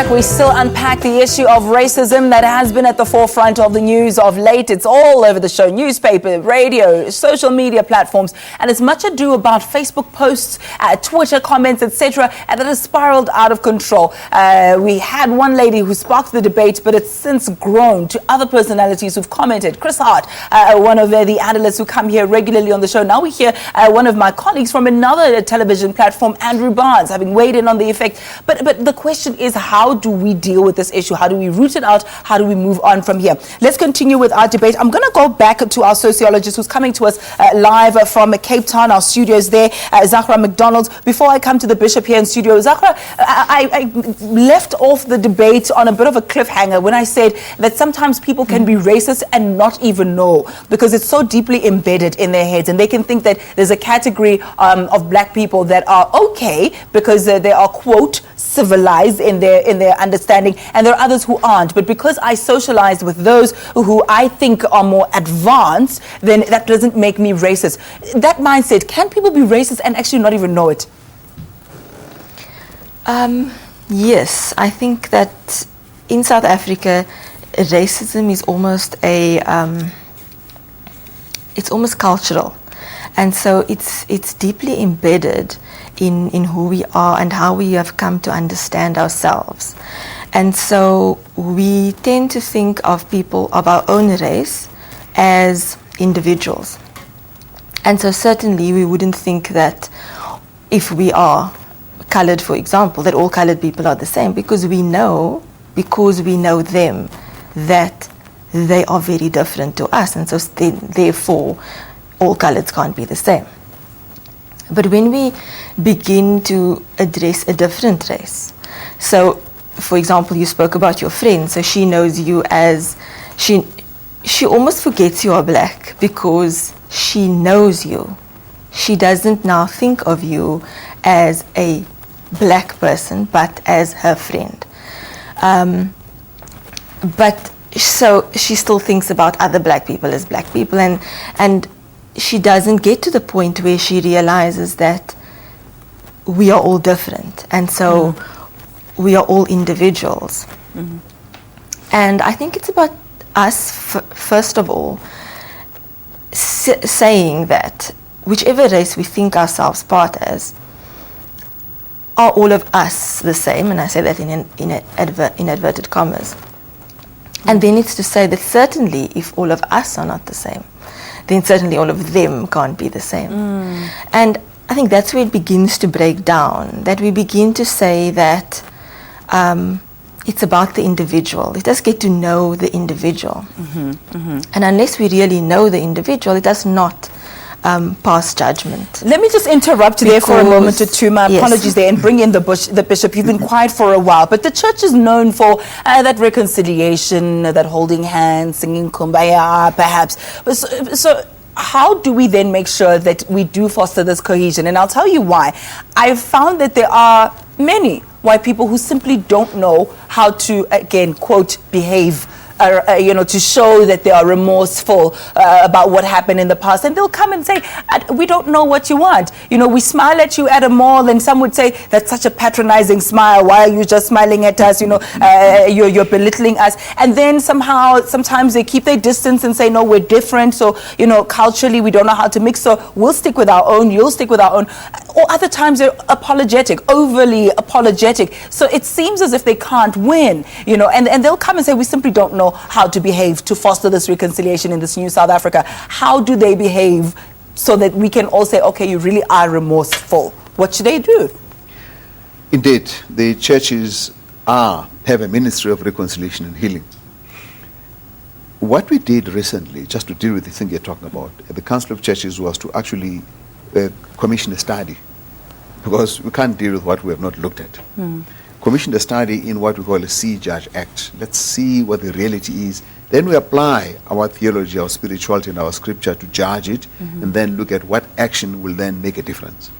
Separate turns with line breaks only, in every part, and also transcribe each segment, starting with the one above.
back. We still unpack the issue of racism that has been at the forefront of the news of late. It's all over the show, newspaper, radio, social media platforms, and it's much ado about Facebook posts, Twitter comments, etc., and that has spiraled out of control. We had one lady who sparked the debate, but it's since grown to other personalities who've commented. Chris Hart, one of the analysts who come here regularly on the show. Now we hear one of my colleagues from another television platform, Andrew Barnes, having weighed in on the effect. But the question is, how do we deal with this issue? How do we root it out? How do we move on from here? Let's continue with our debate. I'm going to go back to our sociologist who's coming to us live from Cape Town, our studios there, Zahraa McDonald. Before I come to the Bishop here in studio, Zahraa, I left off the debate on a bit of a cliffhanger when I said that sometimes people can be racist and not even know, because it's so deeply embedded in their heads, and they can think that there's a category of black people that are okay because they are, quote, civilized in their understanding, and there are others who aren't. But because I socialized with those who I think are more advanced, then that doesn't make me racist. That mindset, can people be racist and actually not even know it?
Yes, I think that in South Africa, racism is almost it's almost cultural, and so it's deeply embedded in who we are and how we have come to understand ourselves. And so we tend to think of people of our own race as individuals. And so certainly we wouldn't think that if we are colored, for example, that all colored people are the same, because we know them, that they are very different to us, and so therefore all coloreds can't be the same. But when we begin to address a different race, so for example, you spoke about your friend, so she knows you as, she almost forgets you are black because she knows you. She doesn't now think of you as a black person, but as her friend. But so she still thinks about other black people as black people, and she doesn't get to the point where she realizes that we are all different, and so we are all individuals. And I think it's about us, first of all, saying that whichever race we think ourselves part as, are all of us the same? And I say that in inverted commas. And then it's to say that certainly if all of us are not the same, then certainly all of them can't be the same. And I think that's where it begins to break down, that we begin to say that it's about the individual. Let us get to know the individual. And unless we really know the individual, it does not pass judgment.
Let me just interrupt there for a moment or two. My apologies there, and bring in the bishop. You've been quiet for a while, but the church is known for that reconciliation, that holding hands, singing kumbaya, perhaps. So how do we then make sure that we do foster this cohesion? And I'll tell you why. I've found that there are many white people who simply don't know how to, again, quote, behave, to show that they are remorseful about what happened in the past. And they'll come and say, we don't know what you want. We smile at you at a mall, and some would say, that's such a patronizing smile. Why are you just smiling at us? You're belittling us. And then sometimes they keep their distance and say, no, we're different. So, culturally, we don't know how to mix. So we'll stick with our own. You'll stick with our own. Or other times they're apologetic, overly apologetic. So it seems as if they can't win, and they'll come and say, we simply don't know how to behave to foster this reconciliation in this new South Africa. How do they behave so that we can all say, okay, you really are remorseful? What should they do?
Indeed, the churches have a ministry of reconciliation and healing. What we did recently, just to deal with the thing you're talking about, at the Council of Churches, was to actually commission a study, because we can't deal with what we have not looked at. Commissioned a study in what we call a See Judge Act. Let's see what the reality is. Then we apply our theology, our spirituality, and our scripture to judge it, and then look at what action will then make a difference.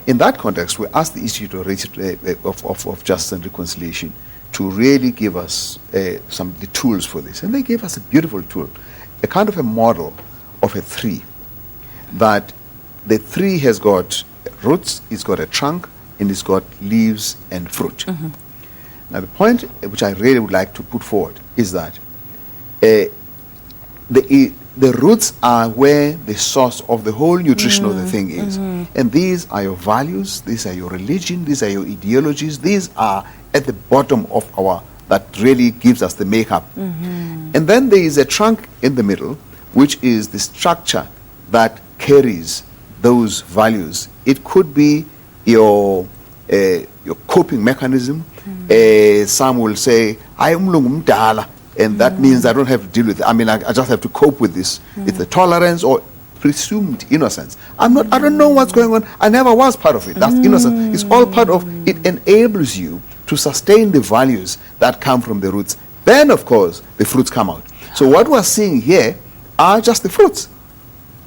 In that context, we asked the Institute of Justice and Reconciliation to really give us some of the tools for this. And they gave us a beautiful tool, a kind of a model of a tree, that the tree has got roots, it's got a trunk, and it's got leaves and fruit. Now, the point which I really would like to put forward is that the roots are where the source of the whole nutrition of the thing is. And these are your values, these are your religion, these are your ideologies, these are at the bottom of that really gives us the makeup. And then there is a trunk in the middle, which is the structure that carries those values. It could be your coping mechanism. Some will say, I am mdala, and that means I don't have to deal with it. I mean, I just have to cope with this. It's the tolerance or presumed innocence. I don't know what's going on. I never was part of it. That's innocence. It's all part of it. Enables you to sustain the values that come from the roots. Then, of course, the fruits come out. So what we're seeing here are just the fruits.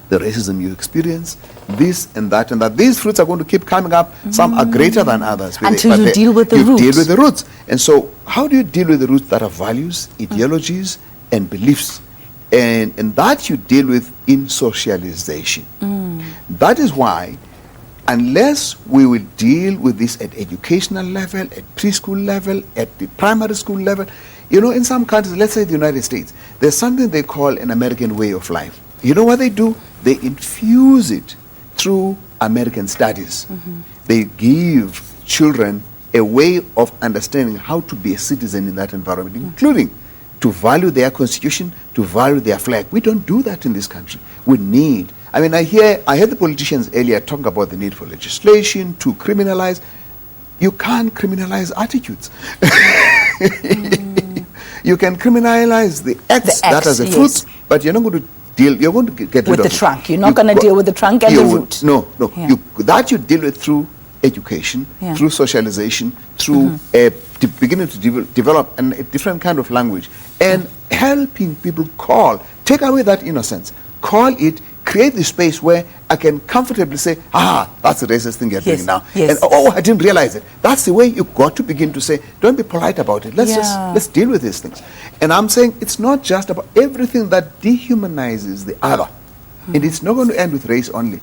The racism you experience, this and that and that. These fruits are going to keep coming up. Some are greater than others.
Until you deal with the roots.
You deal with the roots. And so how do you deal with the roots that are values, ideologies, and beliefs? And that you deal with in socialization. That is why, unless we will deal with this at educational level, at preschool level, at the primary school level, you know, in some countries, let's say the United States, there's something they call an American way of life. You know what they do? They infuse it through American studies. They give children a way of understanding how to be a citizen in that environment, including to value their constitution, to value their flag. We don't do that in this country. We need, I mean, I heard the politicians earlier talking about the need for legislation to criminalize. You can't criminalize attitudes. You can criminalize the acts that are the fruits, but you're not going to deal, you're going to get rid
with
of
the trunk. You're not going to deal with the trunk and the root.
No.
Yeah.
That you deal with through education, through socialization, through beginning to develop a different kind of language, and helping people take away that innocence, call it, create the space where I can comfortably say, that's the racist thing you're doing now. And I didn't realize it. That's the way you've got to begin to say, don't be polite about it. Let's deal with these things. And I'm saying it's not just about everything that dehumanizes the other. And it's not going to end with race only.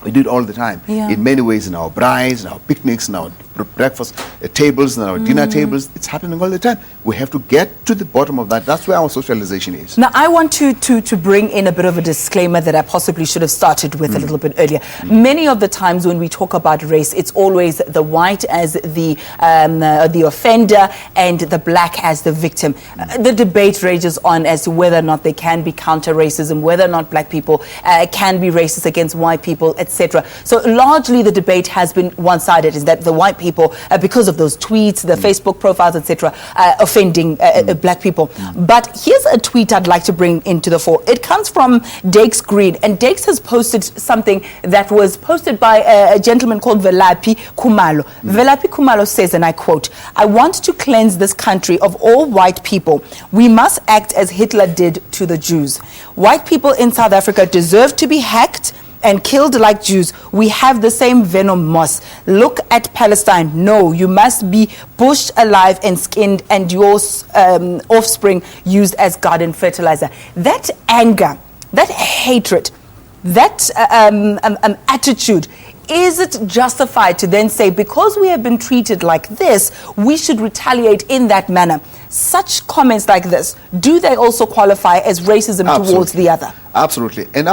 We do it all the time. In many ways, in our brides, in our picnics, in our breakfast tables, in our dinner tables. It's happening all the time. We have to get to the bottom of that. That's where our socialization is.
Now, I want to bring in a bit of a disclaimer that I possibly should have started with a little bit earlier. Many of the times when we talk about race, it's always the white as the offender and the black as the victim. The debate rages on as to whether or not there can be counter-racism, whether or not black people can be racist against white people, etc. So largely the debate has been one-sided, is that the white people, because of those tweets, the Facebook profiles, etc., offending black people. But here's a tweet I'd like to bring into the fore. It comes from Dakes Green, and Dakes has posted something that was posted by a gentleman called Velapi Kumalo. Velapi Kumalo says, and I quote, "I want to cleanse this country of all white people. We must act as Hitler did to the Jews. White people in South Africa deserve to be hacked and killed like Jews. We have the same venom moss. Look at Palestine. No, you must be bushed alive and skinned and your offspring used as garden fertilizer." That anger, that hatred, that attitude, is it justified to then say, because we have been treated like this, we should retaliate in that manner? Such comments like this, do they also qualify as racism towards the other?
Absolutely. And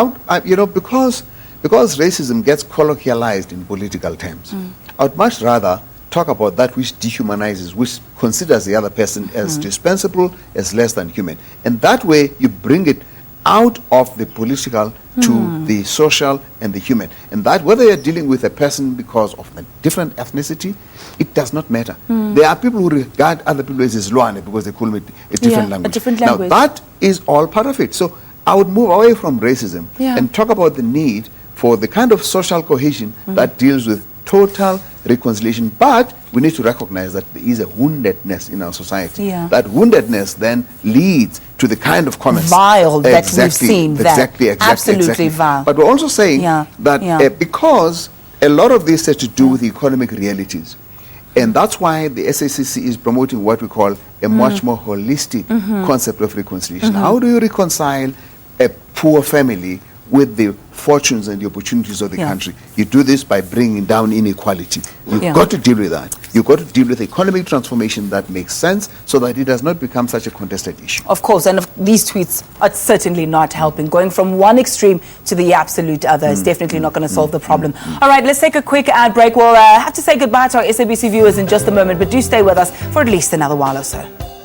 because racism gets colloquialized in political terms, I would much rather talk about that which dehumanizes, which considers the other person as dispensable, as less than human. And that way you bring it out of the political to the social and the human. And that, whether you're dealing with a person because of a different ethnicity, it does not matter. There are people who regard other people as Zlwane because they call it a different language.
A different language.
Now that is all part of it. So I would move away from racism and talk about the need for the kind of social cohesion that deals with total reconciliation. But we need to recognize that there is a woundedness in our society. That woundedness then leads to the kind of comments.
Vile that we've seen. Absolutely vile.
But we're also saying that because a lot of this has to do with economic realities, and that's why the SACC is promoting what we call a much more holistic concept of reconciliation. How do you reconcile a poor family with the fortunes and the opportunities of the country. You do this by bringing down inequality. You've got to deal with that. You've got to deal with economic transformation that makes sense so that it does not become such a contested issue.
Of course, and these tweets are certainly not helping. Going from one extreme to the absolute other is definitely not going to solve the problem. All right, let's take a quick ad break. We'll have to say goodbye to our SABC viewers in just a moment, but do stay with us for at least another while or so.